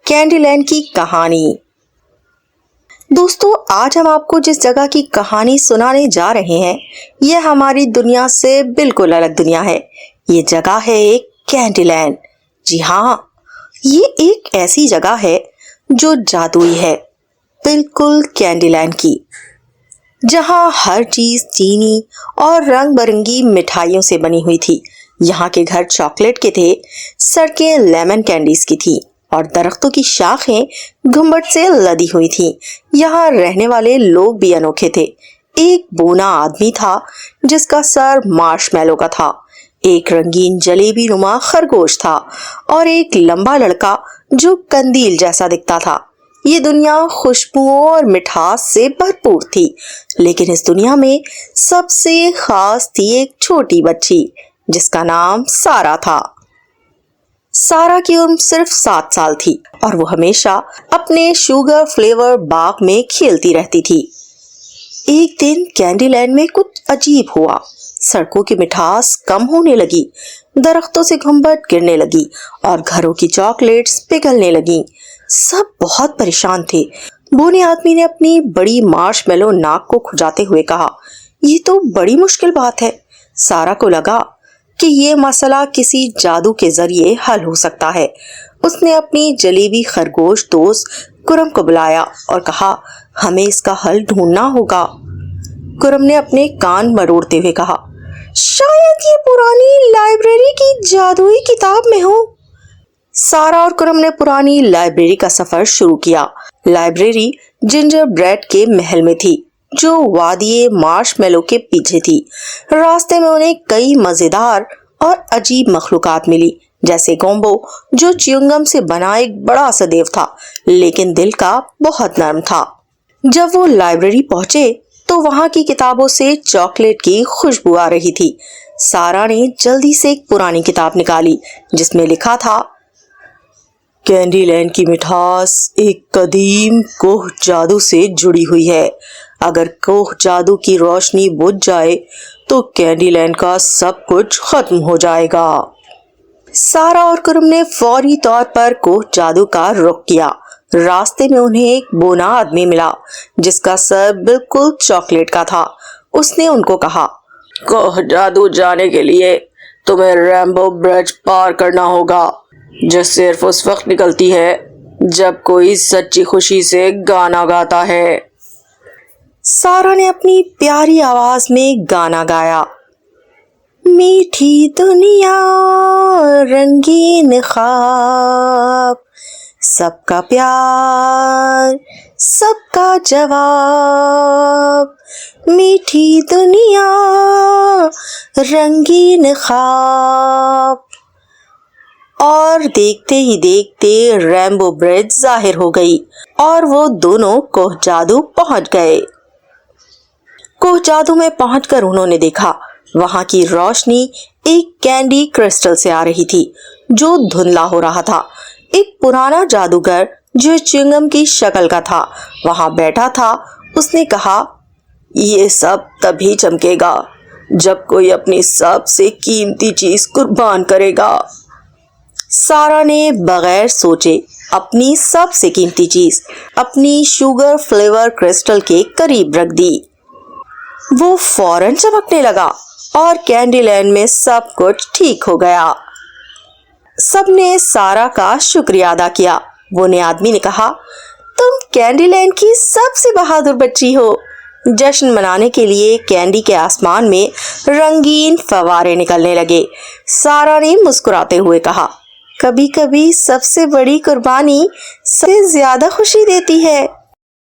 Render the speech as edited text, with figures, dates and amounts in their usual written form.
Candy land کی کہانی۔ دوستو، آج ہم آپ کو جس جگہ کی کہانی سنانے جا رہے ہیں یہ ہماری دنیا سے بالکل الگ دنیا ہے۔ یہ جگہ ہے ایک کینڈی لینڈ۔ جی ہاں، یہ ایک ایسی جگہ ہے جو جادوئی ہے، بالکل کینڈی لینڈ کی، جہاں ہر چیز چینی اور رنگ برنگی مٹھائیوں سے بنی ہوئی تھی۔ یہاں کے گھر چاکلیٹ کے تھے، سڑکیں لیمن کینڈیز کی تھی اور درختوں کی شاخیں گھمبٹ سے لدی ہوئی تھیں۔ یہاں رہنے والے لوگ بھی انوکھے تھے۔ ایک بونا آدمی تھا جس کا سر مارش میلو کا تھا، ایک رنگین جلیبی نما خرگوش تھا اور ایک لمبا لڑکا جو قندیل جیسا دکھتا تھا۔ یہ دنیا خوشبوؤں اور مٹھاس سے بھرپور تھی، لیکن اس دنیا میں سب سے خاص تھی ایک چھوٹی بچی جس کا نام سارا تھا۔ سارا کی عمر صرف 7 سال تھی اور وہ ہمیشہ اپنے شوگر فلیور باغ میں کھیلتی رہتی تھی۔ ایک دن کینڈی لینڈ میں کچھ عجیب ہوا۔ سڑکوں کی مٹھاس کم ہونے لگی، درختوں سے گھمبٹ گرنے لگی اور گھروں کی چاکلیٹس پگھلنے لگیں۔ سب بہت پریشان تھے۔ بونے آدمی نے اپنی بڑی مارش میلو ناک کو کھجاتے ہوئے کہا، یہ تو بڑی مشکل بات ہے۔ سارا کو لگا کہ یہ مسئلہ کسی جادو کے ذریعے حل ہو سکتا ہے۔ اس نے اپنی جلیبی خرگوش دوست کرم کو بلایا اور کہا، ہمیں اس کا حل ڈھونڈنا ہوگا۔ کرم نے اپنے کان مروڑتے ہوئے کہا، شاید یہ پرانی لائبریری کی جادوئی کتاب میں ہو۔ سارا اور کرم نے پرانی لائبریری کا سفر شروع کیا۔ لائبریری جنجر بریڈ کے محل میں تھی جو وادی مارش میلو کے پیچھے تھی۔ راستے میں انہیں کئی مزیدار اور عجیب مخلوقات ملی، جیسے گومبو جو چیونگم سے بنا ایک بڑا سا دیو تھا لیکن دل کا بہت نرم تھا۔ جب وہ لائبریری پہنچے تو وہاں کی کتابوں سے چاکلیٹ کی خوشبو آ رہی تھی۔ سارا نے جلدی سے ایک پرانی کتاب نکالی جس میں لکھا تھا، کینڈی لینڈ کی مٹھاس ایک قدیم کوہ جادو سے جڑی ہوئی ہے۔ اگر کوہ جادو کی روشنی بجھ جائے تو کینڈی لینڈ کا سب کچھ ختم ہو جائے گا۔ سارا اور کرم نے فوری طور پر کوہ جادو کا رخ کیا۔ راستے میں انہیں ایک بونا آدمی ملا جس کا سر بالکل چاکلیٹ کا تھا۔ اس نے ان کو کہا، کوہ جادو جانے کے لیے تمہیں ریمبو برج پار کرنا ہوگا، جو صرف اس وقت نکلتی ہے جب کوئی سچی خوشی سے گانا گاتا ہے۔ سارا نے اپنی پیاری آواز میں گانا گایا، میٹھی دنیا رنگین خواب، سب کا پیار سب کا جواب، میٹھی دنیا رنگین خواب۔ اور دیکھتے ہی دیکھتے ریمبو برج ظاہر ہو گئی اور وہ دونوں کوہ جادو پہنچ گئے۔ کوہ جادو میں پہنچ کر انہوں نے دیکھا وہاں کی روشنی ایک کینڈی کرسٹل سے آ رہی تھی جو دھندلا ہو رہا تھا۔ ایک پرانا جادوگر جو چنگم کی شکل کا تھا وہاں بیٹھا تھا۔ اس نے کہا، یہ سب تبھی چمکے گا جب کوئی اپنی سب سے قیمتی چیز قربان کرے گا۔ سارا نے بغیر سوچے اپنی سب سے قیمتی چیز اپنی شوگر فلیور کرسٹل کے قریب رکھ دی۔ وہ فوراً چمکنے لگا اور کینڈی لینڈ میں سب کچھ ٹھیک ہو گیا۔ سب نے سارا کا شکریہ ادا کیا۔ وہ نے آدمی نے کہا، تم کینڈی لینڈ کی سب سے بہادر بچی ہو۔ جشن منانے کے لیے کینڈی کے آسمان میں رنگین فوارے نکلنے لگے۔ سارا نے مسکراتے ہوئے کہا، کبھی کبھی سب سے بڑی قربانی سب سے زیادہ خوشی دیتی ہے۔